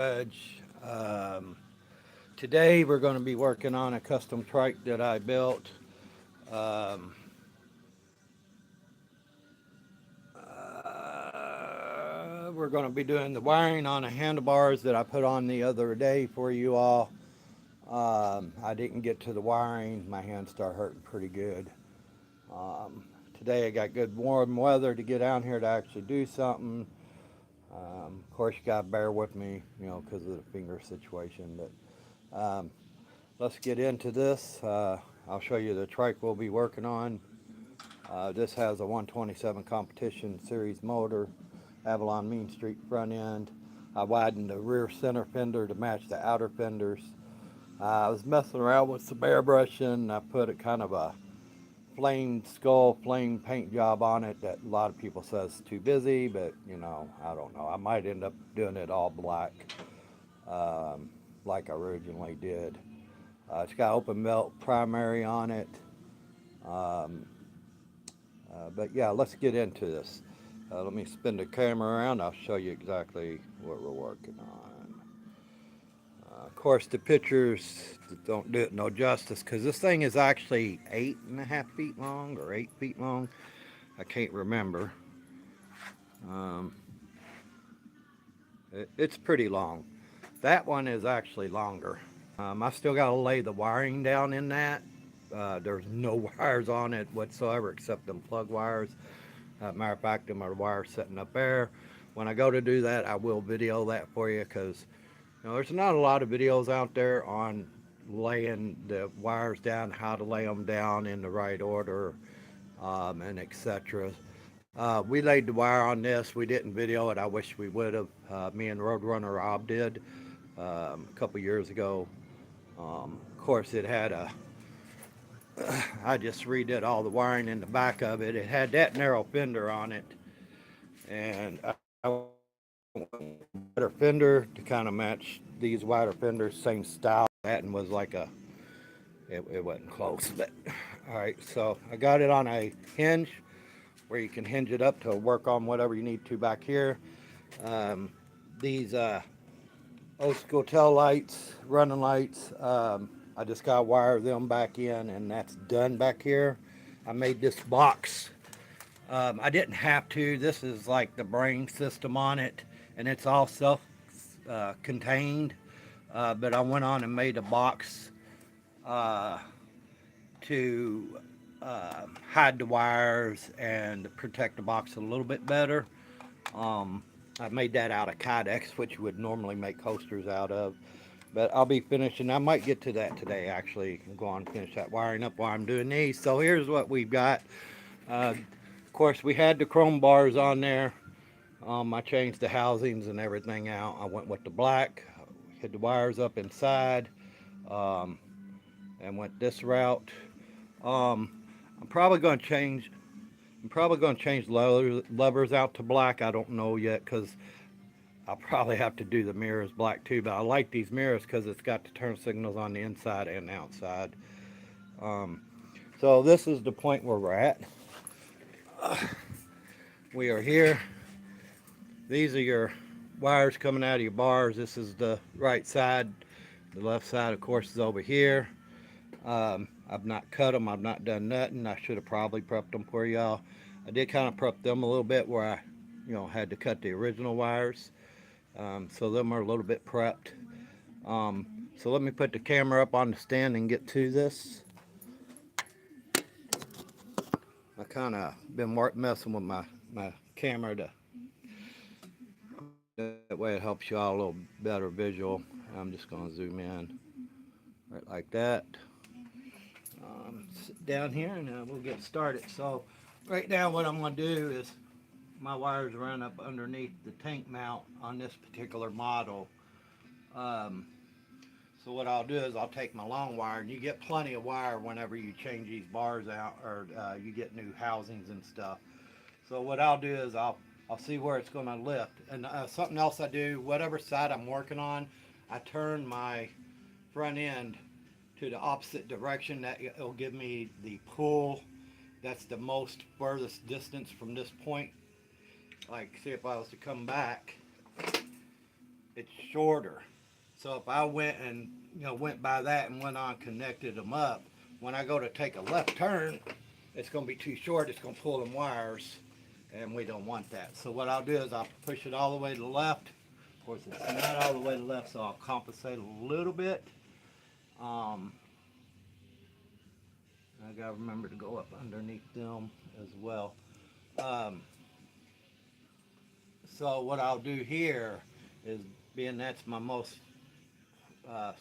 Um, Today we're going to be working on a custom trike that I built. Um, we're going to be doing the wiring on the handlebars that I put on the other day for you all. I didn't get to the wiring. My hands start hurting pretty good. Um, Today I got good warm weather to get down here to actually do something. Of course, you got to bear with me, because of the finger situation. But let's get into this. I'll show you the trike we'll be working on. This has a 127 competition series motor, Avalon Mean Street front end. I widened the rear center fender to match the outer fenders. I was messing around with some airbrushing. I put a kind of a flame skull, flame paint job on it that a lot of people says is too busy, but I don't know. I might end up doing it all black, like I originally did. It's got open melt primary on it. Um, but yeah, let's get into this. Let me spin the camera around. I'll show you exactly what we're working on. Of course, the pictures don't do it no justice because this thing is actually 8.5 feet long or 8 feet long. I can't remember. Um, it's pretty long. That one is actually longer. I still got to lay the wiring down in that. There's no wires on it whatsoever except them plug wires. Matter of fact, them are wires sitting up there. When I go to do that, I will video that for you because there's not a lot of videos out there on laying the wires down, how to lay them down in the right order, and etc. We laid the wire on this. We didn't video it. I wish we would have. Me and Roadrunner Rob did a couple years ago. Of course, it had a. I just redid all the wiring in the back of it. It had that narrow fender on it, and I went wider fender to kind of match these wider fenders, same style. That and was like a. It wasn't close, but all right. So I got it on a hinge where you can hinge it up to work on whatever you need to back here. Um, these old school tail lights, running lights. I just got to wire them back in, and that's done back here. I made this box. I didn't have to. This is like the brain system on it, and it's all self contained. But I went on and made a box uh, to hide the wires and protect the box a little bit better. Um, I made that out of Kydex, which you would normally make coasters out of. But I'll be finishing. I might get to that today, actually. Go on and finish that wiring up while I'm doing these. So here's what we've got. Of course, we had the chrome bars on there. I changed the housings and everything out. I went with the black, hid the wires up inside, um, and went this route. Um, I'm probably going to change. I'm probably going to change levers out to black. I don't know yet because I'll probably have to do the mirrors black too. But I like these mirrors because it's got the turn signals on the inside and outside. Um, so this is the point where we're at. We are here. These are your wires coming out of your bars. This is the right side. The left side, of course, is over here. I've not cut them. I've not done nothing. I should have probably prepped them for y'all. I did kind of prep them a little bit where I, had to cut the original wires. So them are a little bit prepped. So let me put the camera up on the stand and get to this. I kind of been messing with my camera to that way it helps you out a little better visual. I'm just going to zoom in right like that. Sit down here and we'll get started. So right now what I'm going to do is my wires run up underneath the tank mount on this particular model. Um, so what I'll do is I'll take my long wire, and you get plenty of wire whenever you change these bars out or you get new housings and stuff. So what I'll do is I'll see where it's going to lift. And something else I do, whatever side I'm working on, I turn my front end to the opposite direction. That it'll give me the pull that's the most furthest distance from this point. Like, see if I was to come back, it's shorter. So if I went and went by that and went on connected them up, when I go to take a left turn, it's going to be too short. It's going to pull them wires, and we don't want that. So what I'll do is I'll push it all the way to the left. Of course, it's not all the way to the left, so I'll compensate a little bit. Um, I gotta remember to go up underneath them as well. Um, so what I'll do here is, being that's my most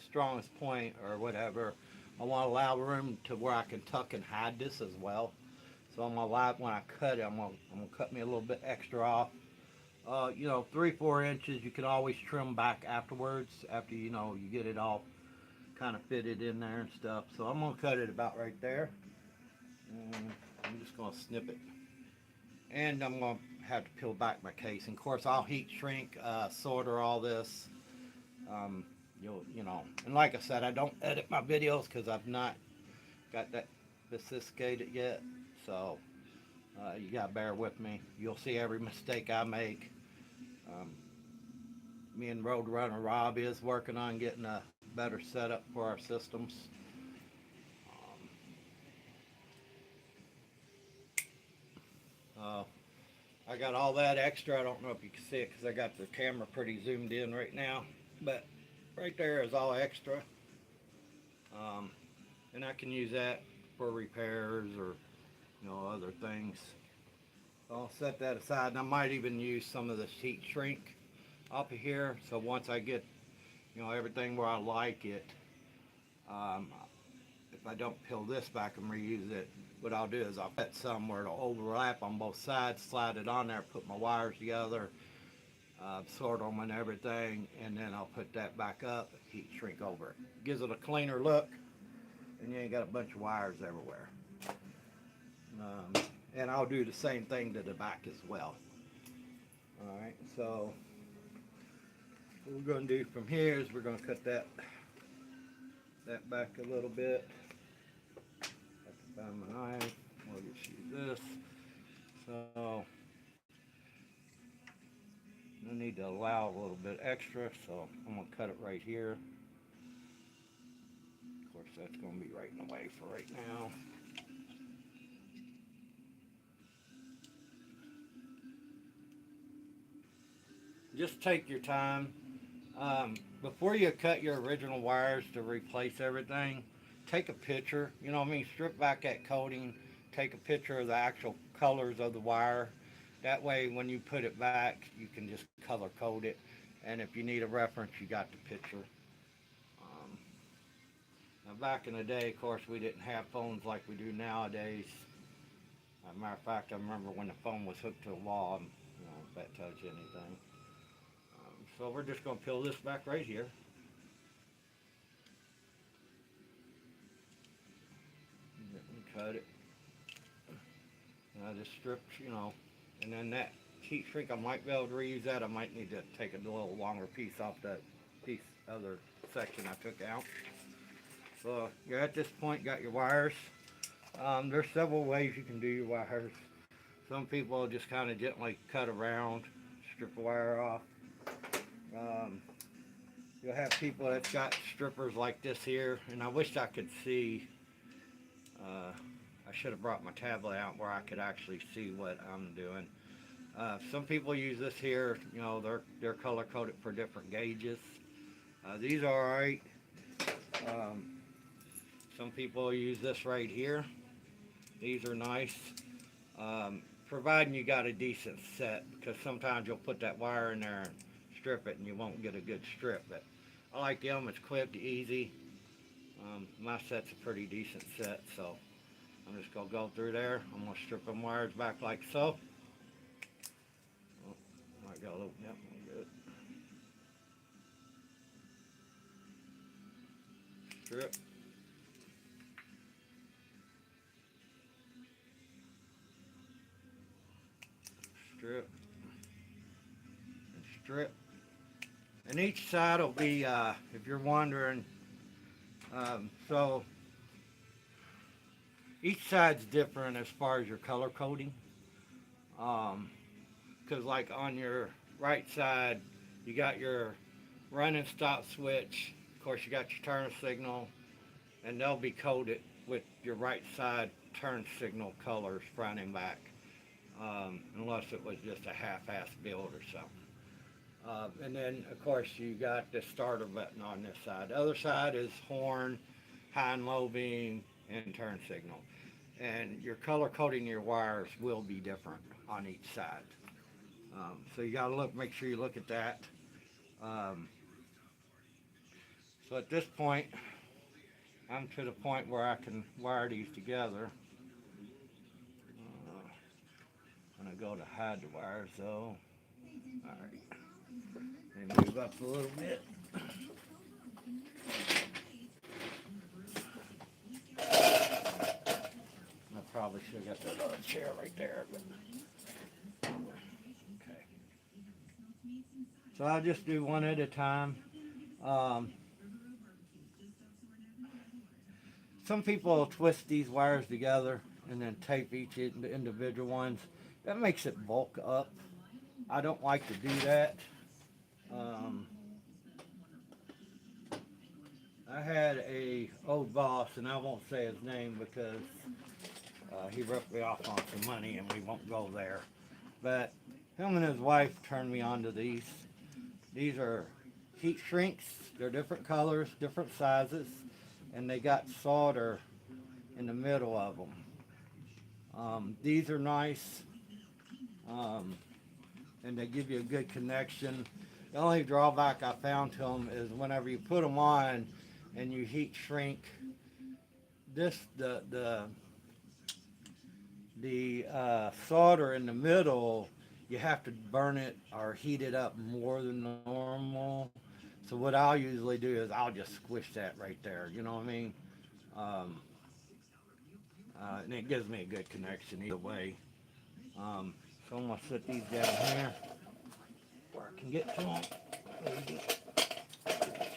strongest point or whatever, I want to allow room to where I can tuck and hide this as well. So I'm gonna allow, when I cut it, I'm gonna cut me a little bit extra off. 3-4 inches. You can always trim back afterwards after you get it all kind of fitted in there and stuff. So I'm gonna cut it about right there. And I'm just gonna snip it, and I'm gonna have to peel back my casing. Of course, I'll heat shrink, solder all this. Um, and like I said, I don't edit my videos because I've not got that sophisticated yet. So you gotta bear with me. You'll see every mistake I make. Um, Me and Roadrunner Rob is working on getting a better setup for our systems. Um, I got all that extra. I don't know if you can see it because I got the camera pretty zoomed in right now, but right there is all extra. Um, and I can use that for repairs or other things. So I'll set that aside, and I might even use some of this heat shrink up here. So once I get everything where I like it, um, if I don't peel this back and reuse it, what I'll do is I'll put somewhere to overlap on both sides, slide it on there, put my wires together, sort them and everything, and then I'll put that back up, heat shrink over it. Gives it a cleaner look, and you ain't got a bunch of wires everywhere. And I'll do the same thing to the back as well. Alright, so what we're going to do from here is we're going to cut that back a little bit. Have to find my knife. We'll just use this. So I need to allow a little bit extra, so I'm going to cut it right here. Of course, that's going to be right in the way for right now. Just take your time. Before you cut your original wires to replace everything, take a picture. Strip back that coating, take a picture of the actual colors of the wire. That way, when you put it back, you can just color code it. And if you need a reference, you got the picture. Now, back in the day, of course, we didn't have phones like we do nowadays. As a matter of fact, I remember when the phone was hooked to a wall, if that tells you anything. So we're just going to peel this back right here. And cut it. And I just stripped, and then that heat shrink, I might be able to reuse that. I might need to take a little longer piece off that other section I took out. So you're at this point, got your wires. There's several ways you can do your wires. Some people just kind of gently cut around, strip the wire off. You'll have people that's got strippers like this here, and I wish I could see. I should have brought my tablet out where I could actually see what I'm doing. Some people use this here. They're color coded for different gauges. These are alright. Some people use this right here. These are nice. Providing you got a decent set, because sometimes you'll put that wire in there and strip it and you won't get a good strip. But I like them. It's quick, easy. My set's a pretty decent set, so I'm just going to go through there. I'm going to strip them wires back like so. Oh, might got a little, yep, good. Strip. Strip. And strip. And each side will be, if you're wondering, so each side's different as far as your color coding. Because like on your right side, you got your run and stop switch. Of course, you got your turn signal, and they'll be coded with your right side turn signal colors front and back, unless it was just a half-ass build or something. And then, of course, you got the starter button on this side. The other side is horn, high and low beam, and turn signal. And your color coding your wires will be different on each side. So you gotta look, make sure you look at that. Um, so at this point, I'm to the point where I can wire these together. I'm gonna go to hide the wires though. Alright, they move up a little bit. I probably should have got that other chair right there, but okay. So I'll just do one at a time. Um, some people twist these wires together and then tape each individual ones. That makes it bulk up. I don't like to do that. Um, I had a old boss, and I won't say his name because he ripped me off on some money, and we won't go there. But him and his wife turned me on to these. These are heat shrinks. They're different colors, different sizes, and they got solder in the middle of them. These are nice, um, and they give you a good connection. The only drawback I found to them is whenever you put them on and you heat shrink, the solder in the middle, you have to burn it or heat it up more than normal. So what I'll usually do is I'll just squish that right there. You know what I mean? Um, and it gives me a good connection either way. So I'm gonna set these down here where I can get to them. Maybe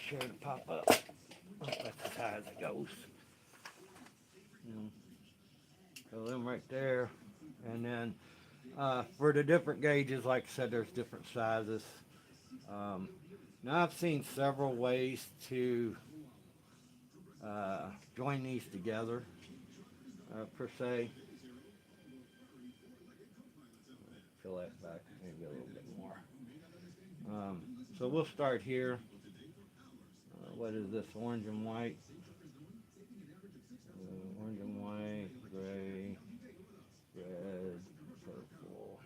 sure to pop up. Oh, that's as high as it goes. So them right there, and then for the different gauges, like I said, there's different sizes. Um, Now I've seen several ways to join these together, per se. Fill that back maybe a little bit more. So we'll start here. What is this? Orange and white. Orange and white, gray, red, purple,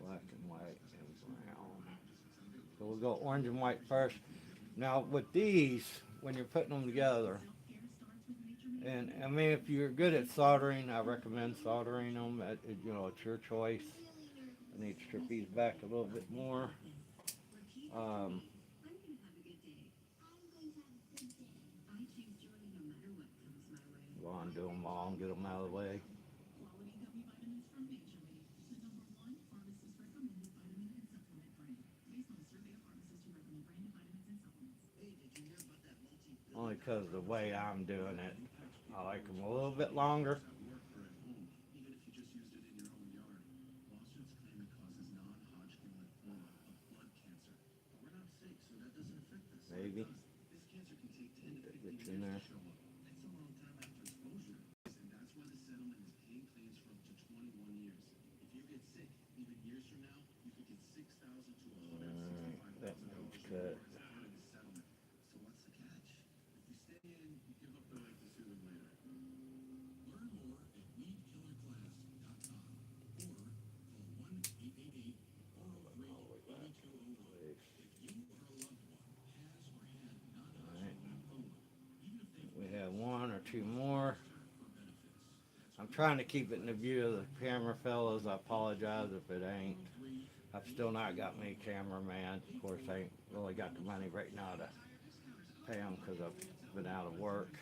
black and white, and brown. So we'll go orange and white first. Now with these, when you're putting them together, and I mean if you're good at soldering, I recommend soldering them. It's your choice. I need to strip these back a little bit more. Um, Go on, do them all and get them out of the way. Only because of the way I'm doing it. I like them a little bit longer. Maybe. Get in there. Alright, that needs cut. Alright. We have one or two more. I'm trying to keep it in the view of the camera, fellas. I apologize if it ain't. I've still not got me a cameraman. Of course, I ain't really got the money right now to pay him because I've been out of work.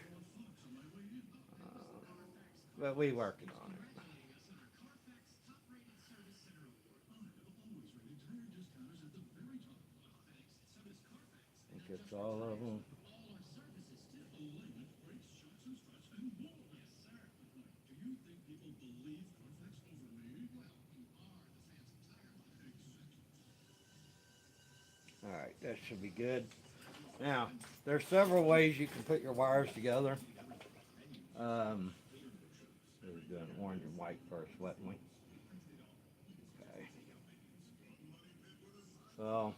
But we working on it. I think it's all of them. Alright, that should be good. Now, there's several ways you can put your wires together. We were doing orange and white first, wasn't we? Okay. So,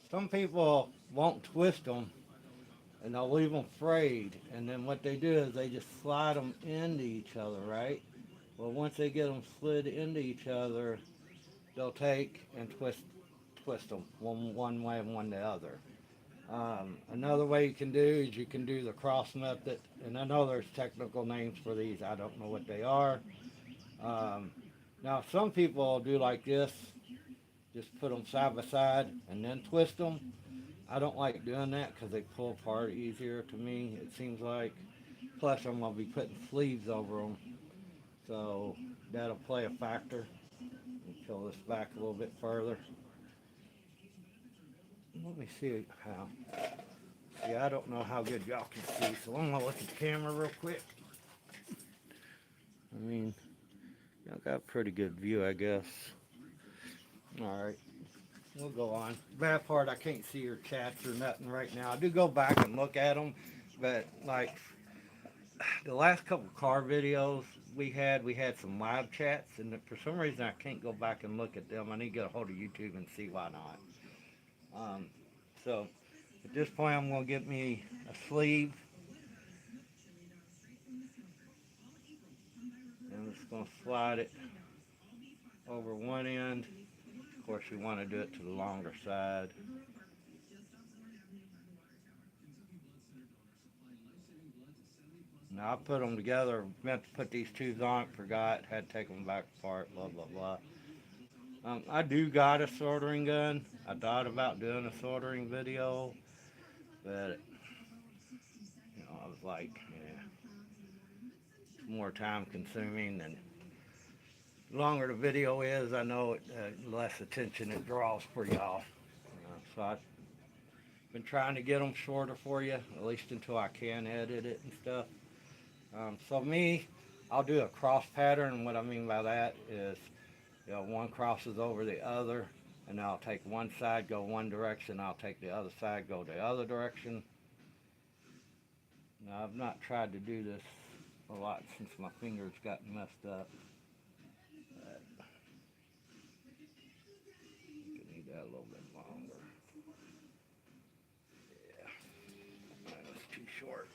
some people won't twist them and they'll leave them frayed. And then what they do is they just slide them into each other, right? Well, once they get them slid into each other, they'll take and twist them one way and one the other. Another way you can do is you can do the cross method, and I know there's technical names for these. I don't know what they are. Now, some people do like this, just put them side by side and then twist them. I don't like doing that because they pull apart easier to me, it seems like. Plus, I'm going to be putting sleeves over them, so that'll play a factor. Let me peel this back a little bit further. Let me see how. Yeah, I don't know how good y'all can see, so I'm gonna look at the camera real quick. I mean, y'all got a pretty good view, I guess. Alright, we'll go on. Bad part, I can't see your chats or nothing right now. I do go back and look at them, but like the last couple car videos we had some live chats, and for some reason I can't go back and look at them. I need to get a hold of YouTube and see why not. So at this point, I'm going to get me a sleeve. And I'm just going to slide it over one end. Of course, you want to do it to the longer side. Now I put them together, meant to put these tubes on it, forgot, had to take them back apart, blah, blah, blah. I do got a soldering gun. I thought about doing a soldering video, but I was like, yeah, it's more time consuming, and the longer the video is, I know it less attention it draws for y'all. So I've been trying to get them shorter for you, at least until I can edit it and stuff. So me, I'll do a cross pattern, and what I mean by that is, one crosses over the other, and I'll take one side, go one direction, I'll take the other side, go the other direction. Now, I've not tried to do this a lot since my fingers got messed up. But I could need that a little bit longer. Yeah, that was too short.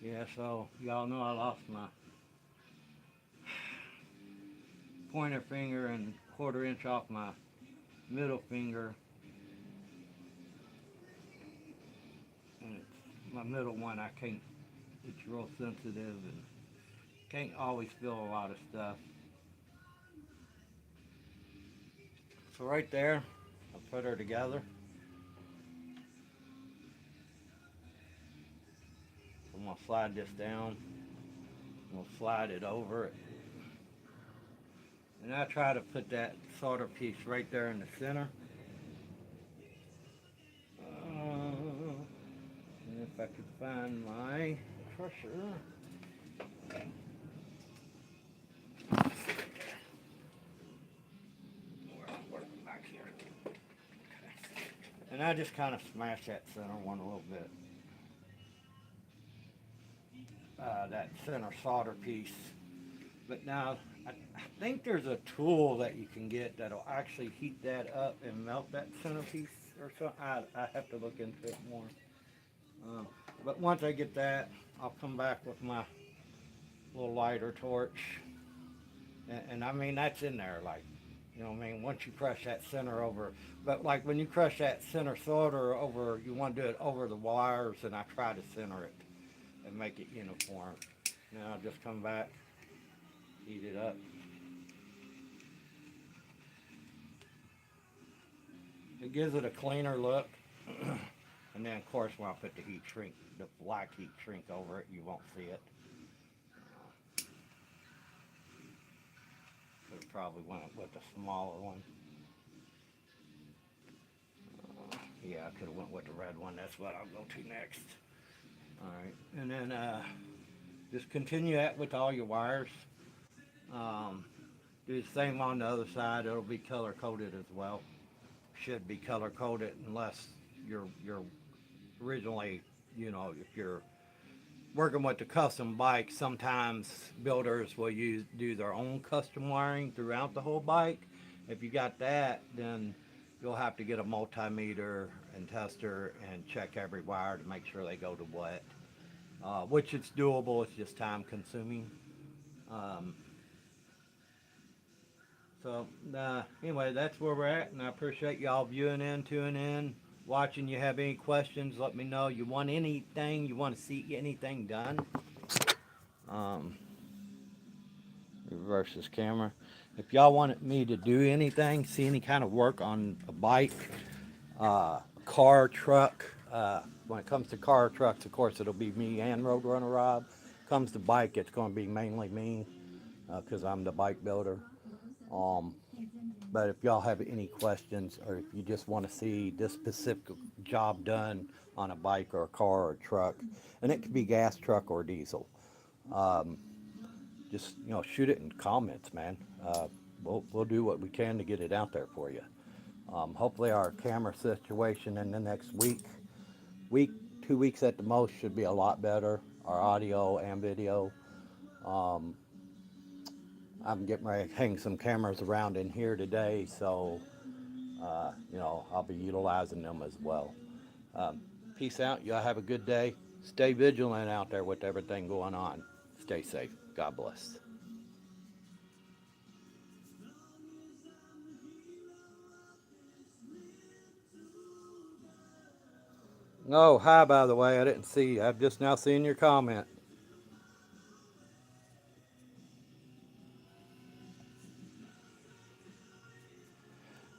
Yeah, so y'all know I lost my pointer finger and quarter inch off my middle finger. And it's my middle one, I can't, it's real sensitive and can't always feel a lot of stuff. So right there, I put her together. I'm going to slide this down. I'm going to slide it over it. And I try to put that solder piece right there in the center. And if I could find my crusher. Back here. Okay. And I just kind of smash that center one a little bit. That center solder piece. But now, I think there's a tool that you can get that'll actually heat that up and melt that center piece or something. I have to look into it more. But once I get that, I'll come back with my little lighter torch. And I mean, that's in there, like, you know what I mean? Once you crush that center over, but like when you crush that center solder over, you want to do it over the wires, and I try to center it and make it uniform. Now I'll just come back, heat it up. It gives it a cleaner look. And then of course when I put the heat shrink, the black heat shrink over it, you won't see it. Should have probably went with the smaller one. Yeah, I could have went with the red one. That's what I'll go to next. All right, and then just continue that with all your wires. Um, do the same on the other side. It'll be color coded as well. Should be color coded unless you're originally, if you're working with the custom bike, sometimes builders will do their own custom wiring throughout the whole bike. If you got that, then you'll have to get a multimeter and tester and check every wire to make sure they go to what. Which it's doable. It's just time consuming. Um, anyway, that's where we're at, and I appreciate y'all viewing in, tuning in, watching. You have any questions? Let me know. You want anything? You want to see anything done? Um, Reverse this camera. If y'all wanted me to do anything, see any kind of work on a bike, car, truck. When it comes to car, trucks, of course, it'll be me and Roadrunner Rob. Comes to bike, it's going to be mainly me because I'm the bike builder. Um, but if y'all have any questions or if you just want to see this specific job done on a bike or a car or a truck, and it could be gas truck or diesel, um, just shoot it in comments, man. We'll do what we can to get it out there for you. Hopefully our camera situation in the next week, 2 weeks at the most should be a lot better. Our audio and video. Um, I'm getting ready to hang some cameras around in here today, so I'll be utilizing them as well. Um, Peace out. Y'all have a good day. Stay vigilant out there with everything going on. Stay safe. God bless. Oh, hi, by the way. I didn't see you. I've just now seen your comment.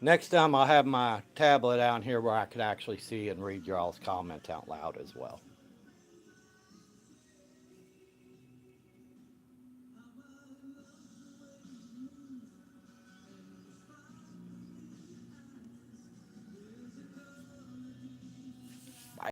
Next time I'll have my tablet out here where I can actually see and read y'all's comments out loud as well.